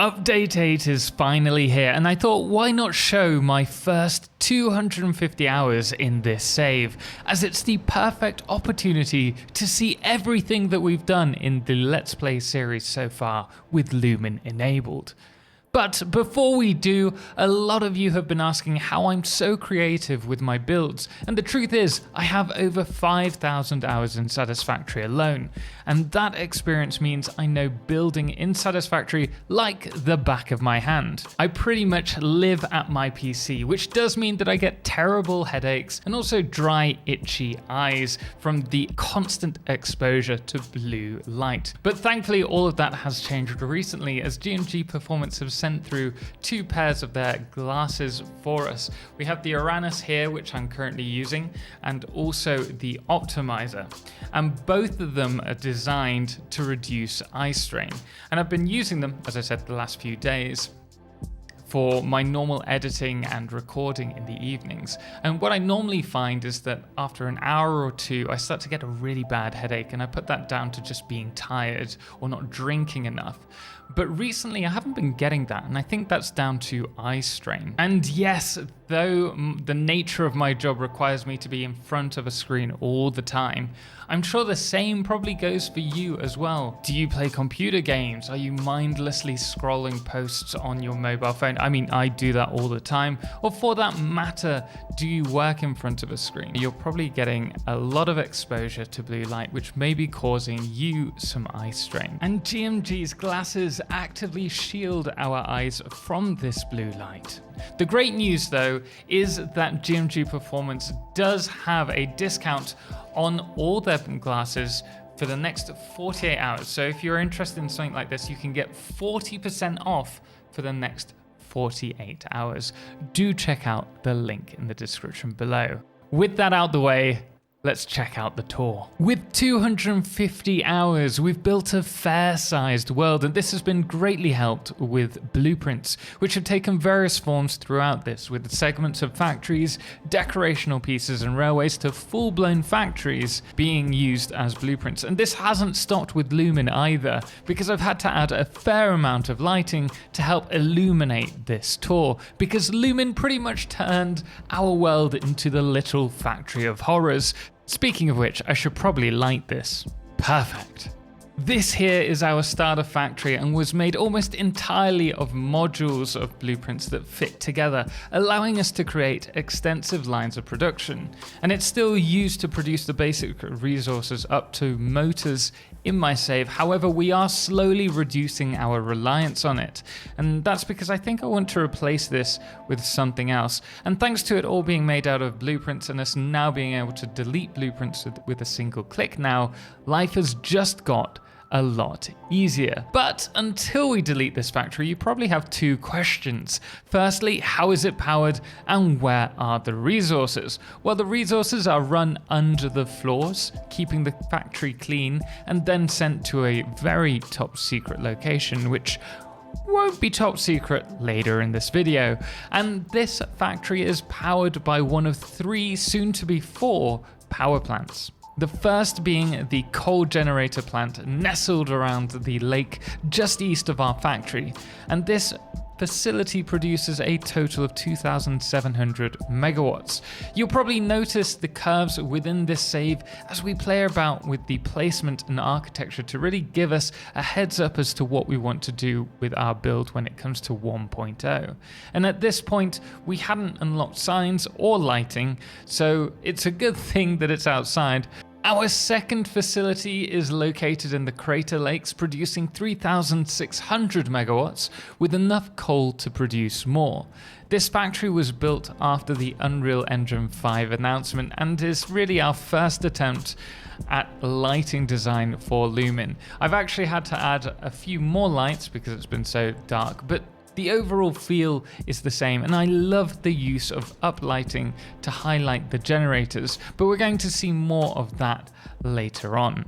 Update 8 is finally here, and I thought why not show my first 250 hours in this save, as it's the perfect opportunity to see everything that we've done in the Let's Play series so far with Lumen enabled. But before we do, a lot of you have been asking how I'm so creative with my builds, and the truth is I have over 5,000 hours in Satisfactory alone, and that experience means I know building in Satisfactory like the back of my hand. I pretty much live at my PC, which does mean that I get terrible headaches and also dry, itchy eyes from the constant exposure to blue light. But thankfully all of that has changed recently, as GMG Performance have sent through 2 pairs of their glasses for us. We have the Uranus here, which I'm currently using, and also the Optimizer. And both of them are designed to reduce eye strain. And I've been using them, as I said, the last few days for my normal editing and recording in the evenings. And what I normally find is that after an hour or two, I start to get a really bad headache, and I put that down to just being tired or not drinking enough. But recently I haven't been getting that, and I think that's down to eye strain. And yes, though the nature of my job requires me to be in front of a screen all the time, I'm sure the same probably goes for you as well. Do you play computer games? Are you mindlessly scrolling posts on your mobile phone? I mean, I do that all the time. Or for that matter, do you work in front of a screen? You're probably getting a lot of exposure to blue light, which may be causing you some eye strain. And GMG's glasses actively shield our eyes from this blue light. The great news though is that GMG Performance does have a discount on all their glasses for the next 48 hours. So if you're interested in something like this, you can get 40% off for the next 48 hours. Do check out the link in the description below. With that out the way, let's check out the tour. With 250 hours, we've built a fair-sized world, and this has been greatly helped with blueprints, which have taken various forms throughout this, with segments of factories, decorational pieces and railways to full-blown factories being used as blueprints. And this hasn't stopped with Lumen either, because I've had to add a fair amount of lighting to help illuminate this tour, because Lumen pretty much turned our world into the little factory of horrors. Speaking of which, I should probably light this. Perfect. This here is our starter factory and was made almost entirely of modules of blueprints that fit together, allowing us to create extensive lines of production. And it's still used to produce the basic resources up to motors in my save. However, we are slowly reducing our reliance on it. And that's because I think I want to replace this with something else. And thanks to it all being made out of blueprints and us now being able to delete blueprints with a single click now, life has just got a lot easier. But until we delete this factory, you probably have 2 questions. Firstly, how is it powered and where are the resources? Well, the resources are run under the floors, keeping the factory clean, and then sent to a very top secret location, which won't be top secret later in this video. And this factory is powered by one of 3, soon to be 4, power plants. The first being the coal generator plant nestled around the lake just east of our factory, and this facility produces a total of 2,700 megawatts. You'll probably notice the curves within this save as we play about with the placement and architecture to really give us a heads up as to what we want to do with our build when it comes to 1.0. And at this point, we hadn't unlocked signs or lighting, so it's a good thing that it's outside. Our second facility is located in the Crater Lakes, producing 3,600 megawatts with enough coal to produce more. This factory was built after the Unreal Engine 5 announcement and is really our first attempt at lighting design for Lumen. I've actually had to add a few more lights because it's been so dark, but the overall feel is the same, and I love the use of uplighting to highlight the generators, but we're going to see more of that later on.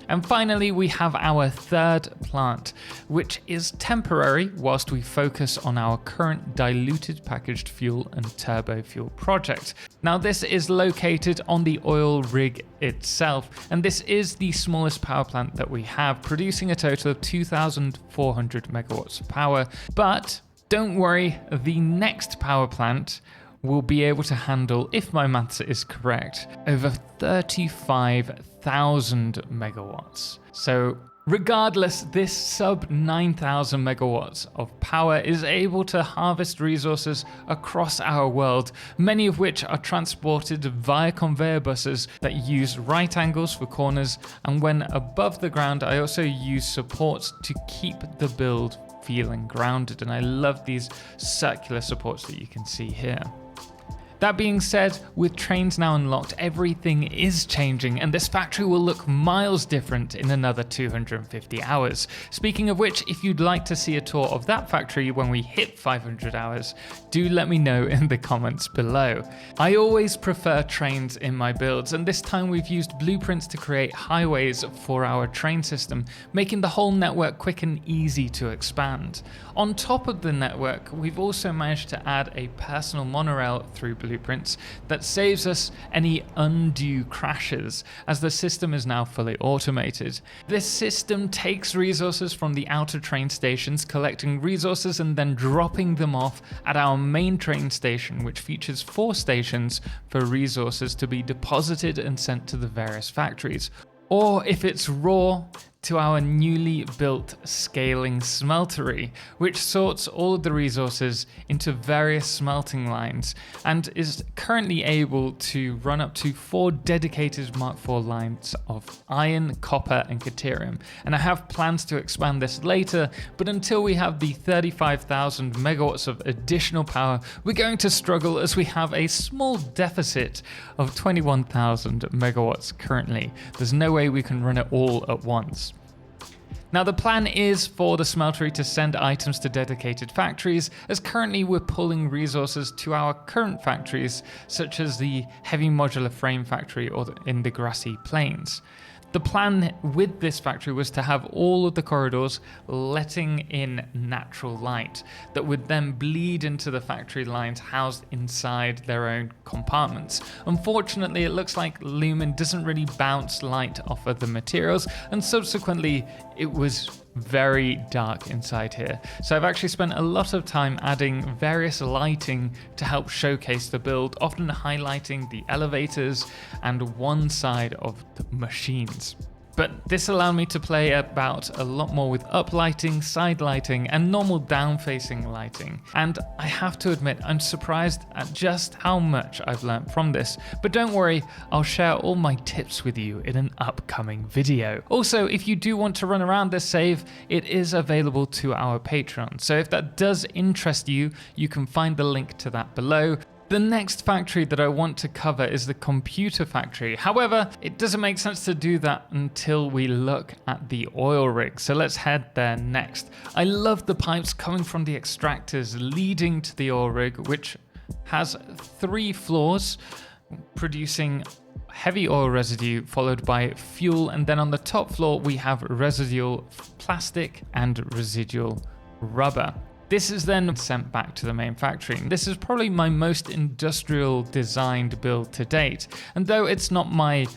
And finally, we have our third plant, which is temporary whilst we focus on our current diluted packaged fuel and turbo fuel project. Now, this is located on the oil rig itself, and this is the smallest power plant that we have, producing a total of 2,400 megawatts of power. But don't worry, the next power plant will be able to handle, if my maths is correct, over 35,000 megawatts. So regardless, this sub 9,000 megawatts of power is able to harvest resources across our world, many of which are transported via conveyor buses that use right angles for corners, and when above the ground I also use supports to keep the build feeling grounded, and I love these circular supports that you can see here. That being said, with trains now unlocked, everything is changing, and this factory will look miles different in another 250 hours. Speaking of which, if you'd like to see a tour of that factory when we hit 500 hours, do let me know in the comments below. I always prefer trains in my builds, and this time we've used blueprints to create highways for our train system, making the whole network quick and easy to expand. On top of the network, we've also managed to add a personal monorail through blueprints that saves us any undue crashes, as the system is now fully automated. This system takes resources from the outer train stations, collecting resources and then dropping them off at our main train station, which features 4 stations for resources to be deposited and sent to the various factories. Or if it's raw, to our newly built scaling smeltery, which sorts all of the resources into various smelting lines and is currently able to run up to 4 dedicated Mark IV lines of iron, copper and caterium. And I have plans to expand this later, but until we have the 35,000 megawatts of additional power, we're going to struggle, as we have a small deficit of 21,000 megawatts currently. There's no way we can run it all at once. Now, the plan is for the smeltery to send items to dedicated factories, as currently we're pulling resources to our current factories, such as the heavy modular frame factory or in the grassy plains. The plan with this factory was to have all of the corridors letting in natural light that would then bleed into the factory lines housed inside their own compartments. Unfortunately, it looks like Lumen doesn't really bounce light off of the materials, and subsequently it was very dark inside here. So I've actually spent a lot of time adding various lighting to help showcase the build, often highlighting the elevators and one side of the machines. But this allowed me to play about a lot more with uplighting, side lighting, and normal down-facing lighting. And I have to admit, I'm surprised at just how much I've learned from this. But don't worry, I'll share all my tips with you in an upcoming video. Also, if you do want to run around this save, it is available to our Patreon. So if that does interest you, you can find the link to that below. The next factory that I want to cover is the computer factory. However, it doesn't make sense to do that until we look at the oil rig. So let's head there next. I love the pipes coming from the extractors leading to the oil rig, which has 3 floors producing heavy oil residue followed by fuel. And then on the top floor, we have residual plastic and residual rubber. This is then sent back to the main factory. This is probably my most industrial designed build to date. And though it's not my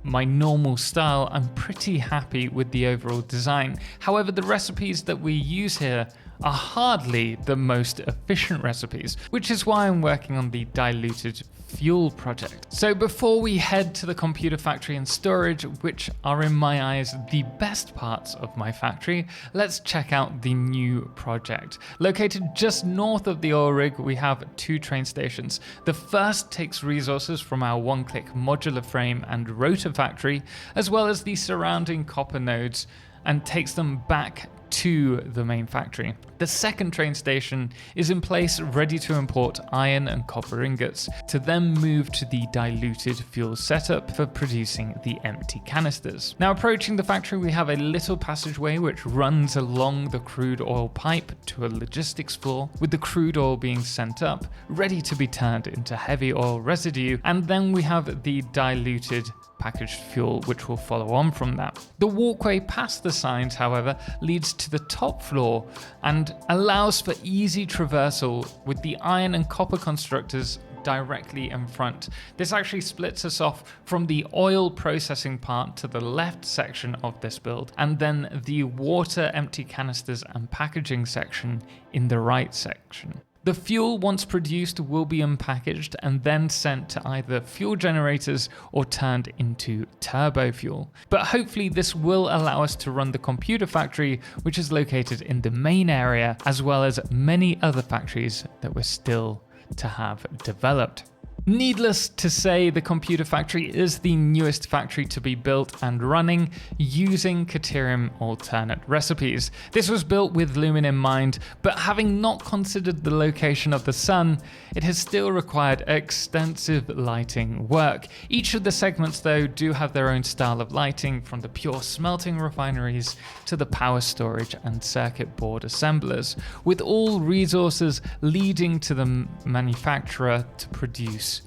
normal style, I'm pretty happy with the overall design. However, the recipes that we use here are hardly the most efficient recipes, which is why I'm working on the diluted fuel project. So before we head to the computer factory and storage, which are in my eyes the best parts of my factory, let's check out the new project. Located just north of the oil rig, we have 2 train stations. The first takes resources from our one-click modular frame and rotor factory, as well as the surrounding copper nodes, and takes them back to the main factory. The second train station is in place, ready to import iron and copper ingots, to then move to the diluted fuel setup for producing the empty canisters. Now, approaching the factory, we have a little passageway which runs along the crude oil pipe to a logistics floor, with the crude oil being sent up, ready to be turned into heavy oil residue, and then we have the diluted packaged fuel, which will follow on from that. The walkway past the signs, however, leads to the top floor and allows for easy traversal with the iron and copper constructors directly in front. This actually splits us off from the oil processing part to the left section of this build, and then the water, empty canisters and packaging section in the right section. The fuel, once produced, will be unpackaged and then sent to either fuel generators or turned into turbo fuel. But hopefully this will allow us to run the computer factory, which is located in the main area, as well as many other factories that we're still to have developed. Needless to say, the computer factory is the newest factory to be built and running using Caterium alternate recipes. This was built with Lumen in mind, but having not considered the location of the sun, it has still required extensive lighting work. Each of the segments though do have their own style of lighting, from the pure smelting refineries to the power storage and circuit board assemblers, with all resources leading to the manufacturer to produce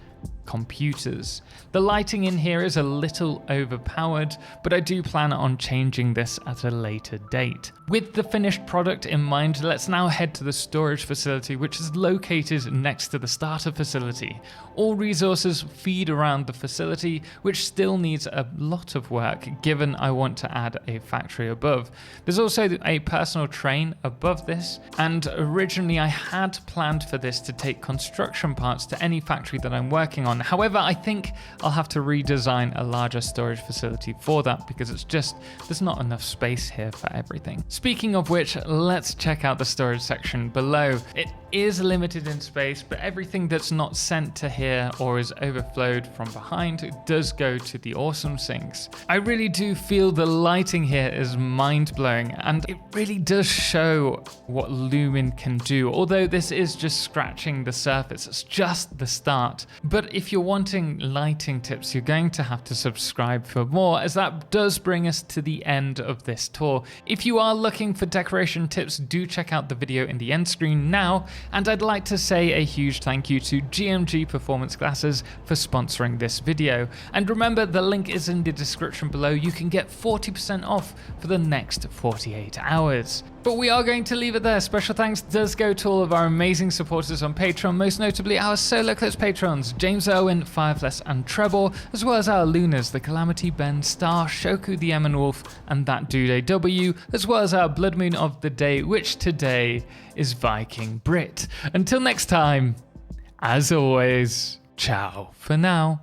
computers. The lighting in here is a little overpowered, but I do plan on changing this at a later date. With the finished product in mind, let's now head to the storage facility, which is located next to the starter facility. All resources feed around the facility, which still needs a lot of work given I want to add a factory above. There's also a personal train above this, and originally I had planned for this to take construction parts to any factory that I'm working on. However, I think I'll have to redesign a larger storage facility for that because there's not enough space here for everything. Speaking of which, let's check out the storage section below. It is limited in space, but everything that's not sent to here or is overflowed from behind does go to the awesome sinks. I really do feel the lighting here is mind-blowing, and it really does show what Lumen can do, although this is just scratching the surface. It's just the start. But if you're wanting lighting tips, you're going to have to subscribe for more, as that does bring us to the end of this tour. If you are looking for decoration tips, do check out the video in the end screen now, and I'd like to say a huge thank you to GMG Performance Glasses for sponsoring this video. And remember, the link is in the description below. You can get 40% off for the next 48 hours. But we are going to leave it there. Special thanks does go to all of our amazing supporters on Patreon, most notably our Solarclipse patrons, James Owen, Firefless and Treble, as well as our Lunars, the Calamity, Ben, Star, Shoku the Emin Wolf, and That Dude AW, as well as our Blood Moon of the day, which today is Viking Brit. Until next time, as always, ciao for now.